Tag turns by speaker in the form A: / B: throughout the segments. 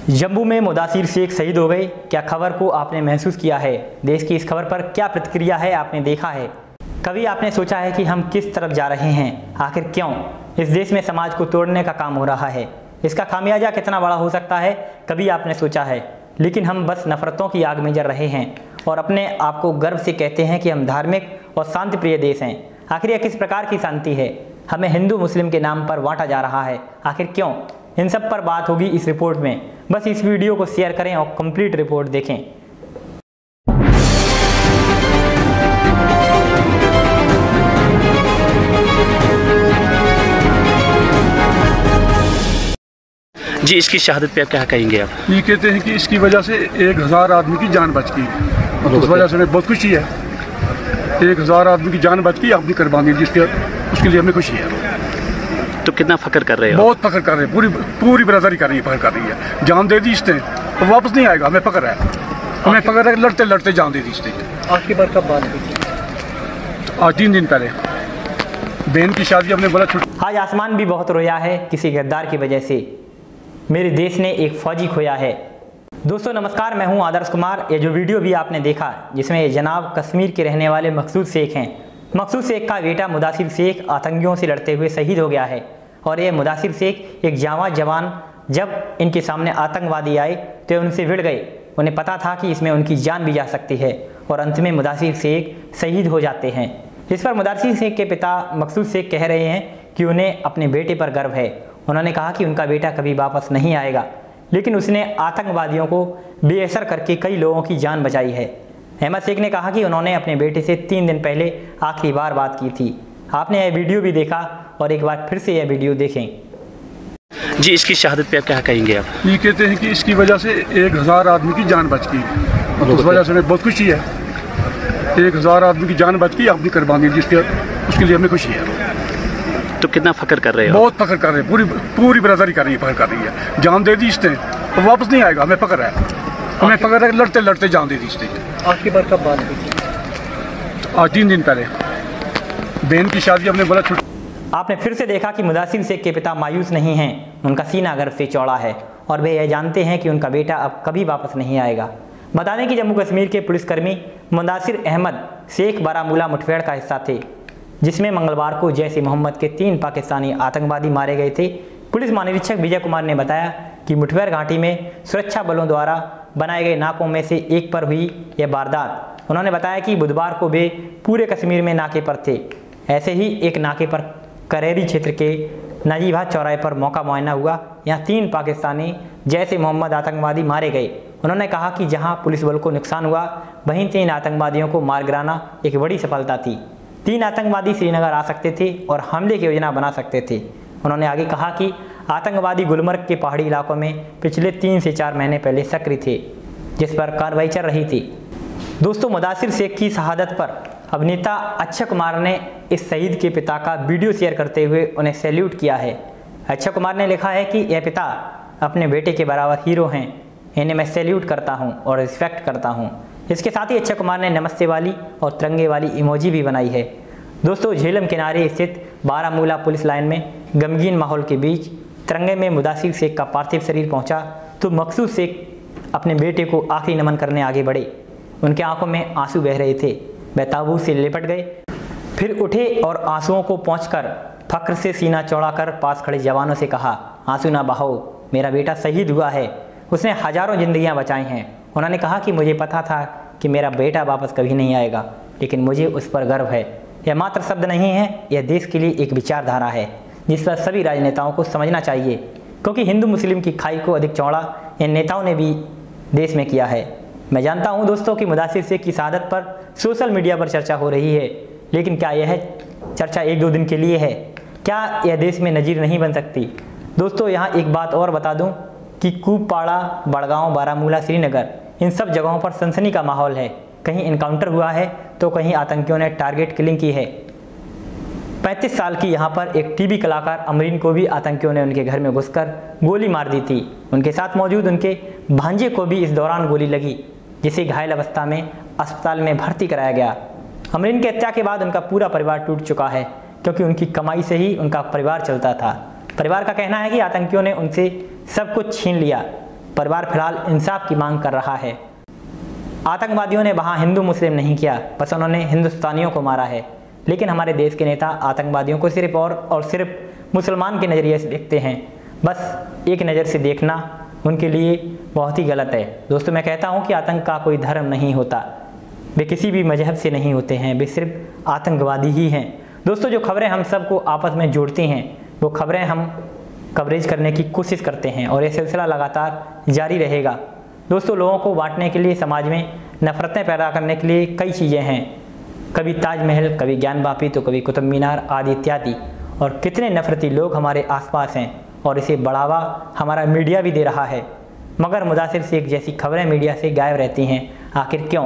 A: जम्मू में मुदासिर शेख शहीद हो गए। क्या खबर को आपने महसूस किया है? देश की इस खबर पर क्या प्रतिक्रिया है आपने देखा है? कभी आपने सोचा है कि हम किस तरफ जा रहे हैं? आखिर क्यों इस देश में समाज को तोड़ने का काम हो रहा है? इसका खामियाजा कितना बड़ा हो सकता है, कभी आपने सोचा है? लेकिन हम बस नफरतों की आग में जल रहे हैं और अपने आप को गर्व से कहते हैं कि हम धार्मिक और शांति प्रिय देश हैं। आखिर यह किस प्रकार की शांति है? हमें हिंदू मुस्लिम के नाम पर बांटा जा रहा है, आखिर क्यों? इन सब पर बात होगी इस रिपोर्ट में। बस इस वीडियो को शेयर करें और कंप्लीट रिपोर्ट देखें।
B: जी, इसकी शहादत पे आप क्या कहेंगे? आप
C: ये कहते हैं कि इसकी वजह से 1000 आदमी की जान बच गई, और उस वजह से हमें बहुत खुशी है। 1000 आदमी की जान बच गई, अपनी कुर्बानी दी, उसके लिए हमें खुशी है।
B: तो कितना फख्र कर रहे हो?
C: बहुत फख्र कर रहे हैं, पूरी बरादरी कर रही है, फख्र कर रही है। जान दे दी इसने तो वापस नहीं आएगा, हमें फख्र है, हमें फख्र है। लड़ते लड़ते जान दे दी इसने।
D: आखिरी बार कब बात हुई?
C: आज 3 दिन पहले बहन की शादी, हमने बोला छुट्टी।
A: आज आसमान भी बहुत रोया है किसी गद्दार की वजह से। मेरे देश ने एक फौजी खोया है। दोस्तों नमस्कार, मैं हूं आदर्श कुमार। ये जो वीडियो भी आपने देखा, जिसमें जनाब कश्मीर के रहने वाले मकसूद शेख हैं। मकसूद शेख का बेटा मुदासिर शेख आतंकियों से लड़ते हुए शहीद हो गया है। और ये मुदासिर शेख एक जावां जवान, जब इनके सामने आतंकवादी आए तो उनसे भिड़ गए। उन्हें पता था कि इसमें उनकी जान भी जा सकती है और अंत में मुदासिर शेख शहीद हो जाते हैं। इस पर मुदासिर शेख के पिता मकसूद शेख कह रहे हैं कि उन्हें अपने बेटे पर गर्व है। उन्होंने कहा कि उनका बेटा कभी वापस नहीं आएगा, लेकिन उसने आतंकवादियों को बेअसर करके कई लोगों की जान बचाई है। अहमद शेख ने कहा कि उन्होंने अपने बेटे से 3 दिन पहले आखिरी बार बात की थी। आपने यह वीडियो भी देखा और एक बार फिर से यह वीडियो देखें।
B: जी, इसकी शहादत पे आप क्या कहेंगे? आप
C: ये कहते हैं कि इसकी वजह से 1000 आदमी की जान बच गई, और उस वजह से हमें बहुत खुशी है। 1000 आदमी की जान बच गई, अपनी कुर्बानी दी, उसके लिए हमें खुशी है।
B: तो कितना फख्र कर रहे हो?
C: बहुत फख्र कर रहे हैं, पूरी बरादरी कर रही है, फख्र कर रही है। जान दे दी इसने तो वापस नहीं आएगा, हमें फख्र है, हमें फख्र है। लड़ते लड़ते जान दे दी इसने।
D: आखिरी बार कब बात हुई?
C: आज 3 दिन पहले बहन की शादी, हमने बोला छुट्टी।
A: आपने फिर से देखा कि मुदासिर शेख के पिता मायूस नहीं हैं। उनका सीना गर्व से चौड़ा है और वे यह जानते हैं कि उनका बेटा अब कभी वापस नहीं आएगा। बता दें कि जम्मू कश्मीर के पुलिसकर्मी मुदासिर अहमद शेख बारामूला मुठभेड़ का हिस्सा थे, जिसमें मंगलवार को जैश-ए-मोहम्मद के 3 पाकिस्तानी आतंकवादी मारे गए थे। पुलिस महानिरीक्षक विजय कुमार ने बताया कि मुठभेड़ घाटी में सुरक्षा बलों द्वारा बनाए गए नाकों में से एक पर हुई यह वारदात। उन्होंने बताया कि बुधवार को वे पूरे कश्मीर में नाके पर थे। ऐसे ही एक नाके पर करेरी क्षेत्र के नाजीबाद चौराहे पर मौका मुआयना हुआ। यहाँ 3 पाकिस्तानी जैश-ए-मोहम्मद आतंकवादी मारे गए। उन्होंने कहा कि जहाँ पुलिस बल को नुकसान हुआ, वहीं 3 आतंकवादियों को मार गिराना एक बड़ी सफलता थी। 3 आतंकवादी श्रीनगर आ सकते थे और हमले की योजना बना सकते थे। उन्होंने आगे कहा कि आतंकवादी गुलमर्ग के पहाड़ी इलाकों में पिछले 3 से 4 महीने पहले सक्रिय थे, जिस पर कार्रवाई चल रही थी। दोस्तों मुदासिर शेख की शहादत पर अभिनेता अक्षय कुमार ने इस शहीद के पिता का वीडियो शेयर करते हुए उन्हें सैल्यूट किया है। अक्षय कुमार ने लिखा है कि यह पिता अपने बेटे के बराबर हीरो हैं, इन्हें मैं सैल्यूट करता हूं और रिस्पेक्ट करता हूं। इसके साथ ही अक्षय कुमार ने नमस्ते वाली और तिरंगे वाली इमोजी भी बनाई है। दोस्तों झेलम किनारे स्थित बारामूला पुलिस लाइन में गमगीन माहौल के बीच तिरंगे में मुदासिर शेख का पार्थिव शरीर पहुंचा तो मकसूद शेख अपने बेटे को आखिरी नमन करने आगे बढ़े। उनके आंखों में आंसू बह रहे थे, वह ताबूत से लिपट गए, फिर उठे और आंसुओं को पोंछकर फख्र से सीना चौड़ा कर पास खड़े जवानों से कहा, आंसू ना बहाओ, मेरा बेटा शहीद हुआ है, उसने हजारों जिंदगियां बचाई हैं। उन्होंने कहा कि मुझे पता था कि मेरा बेटा वापस कभी नहीं आएगा, लेकिन मुझे उस पर गर्व है। यह मात्र शब्द नहीं है, यह देश के लिए एक विचारधारा है जिस पर सभी राजनेताओं को समझना चाहिए, क्योंकि हिंदू मुस्लिम की खाई को अधिक चौड़ा इन नेताओं ने भी देश में किया है। मैं जानता हूं दोस्तों कि मुदासिर शेख की शहादत पर सोशल मीडिया पर चर्चा हो रही है, लेकिन क्या यह चर्चा 1-2 दिन के लिए है? क्या यह देश में नज़ीर नहीं बन सकती? दोस्तों यहाँ एक बात और बता दूं कि कुपवाड़ा, बड़गांव, बारामूला, श्रीनगर, इन सब जगहों पर सनसनी का माहौल है। कहीं इनकाउंटर हुआ है तो कहीं आतंकियों ने टारगेट किलिंग की है। 35 साल की यहाँ पर एक टीवी कलाकार अमरीन को भी आतंकियों ने उनके घर में घुसकर गोली मार दी थी। उनके साथ मौजूद उनके भांजे को भी इस दौरान गोली लगी, जिसे घायल अवस्था में अस्पताल में भर्ती कराया गया। अमरीन की हत्या के बाद उनका पूरा परिवार टूट चुका है, क्योंकि उनकी कमाई से ही उनका परिवार चलता था। परिवार का कहना है कि आतंकियों ने उनसे सब कुछ छीन लिया। परिवार फिलहाल इंसाफ की मांग कर रहा है। आतंकवादियों ने वहाँ हिंदू मुस्लिम नहीं किया, बस उन्होंने हिंदुस्तानियों को मारा है। लेकिन हमारे देश के नेता आतंकवादियों को सिर्फ और सिर्फ मुसलमान के नज़रिए से देखते हैं। बस एक नज़र से देखना उनके लिए बहुत ही गलत है। दोस्तों, मैं कहता हूँ कि आतंक का कोई धर्म नहीं होता, वे किसी भी मजहब से नहीं होते हैं, वे सिर्फ आतंकवादी ही हैं। दोस्तों, जो खबरें हम सबको आपस में जोड़ती हैं वो खबरें हम कवरेज करने की कोशिश करते हैं और ये सिलसिला लगातार जारी रहेगा। दोस्तों, लोगों को बांटने के लिए, समाज में नफरतें पैदा करने के लिए कई चीज़ें हैं, कभी ताजमहल, कभी ज्ञान वापी, तो कभी कुतुब मीनार आदि इत्यादि। और कितने नफरती लोग हमारे आसपास हैं और इसे बढ़ावा हमारा मीडिया भी दे रहा है। मगर मुदासिर शेख जैसी खबरें मीडिया से गायब रहती हैं, आखिर क्यों?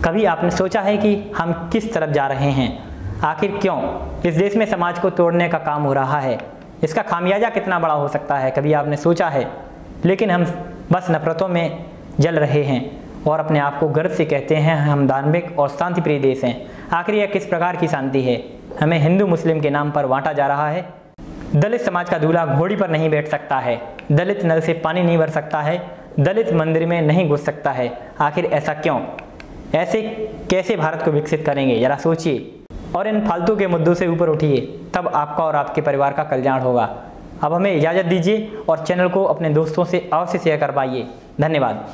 A: कभी आपने सोचा है कि हम किस तरफ जा रहे हैं? आखिर क्यों इस देश में समाज को तोड़ने का काम हो रहा है? इसका खामियाजा कितना बड़ा हो सकता है, कभी आपने सोचा है? लेकिन हम बस नफरतों में जल रहे हैं और अपने आप को गर्व से कहते हैं हम धार्मिक और शांति प्रिय देश हैं। आखिर यह किस प्रकार की शांति है? हमें हिंदू मुस्लिम के नाम पर बांटा जा रहा है। दलित समाज का दूल्हा घोड़ी पर नहीं बैठ सकता है, दलित नल से पानी नहीं भर सकता है, दलित मंदिर में नहीं घुस सकता है। आखिर ऐसा क्यों? ऐसे कैसे भारत को विकसित करेंगे? जरा सोचिए और इन फालतू के मुद्दों से ऊपर उठिए, तब आपका और आपके परिवार का कल्याण होगा। अब हमें इजाज़त दीजिए और चैनल को अपने दोस्तों से अवश्य शेयर करवाइए। धन्यवाद।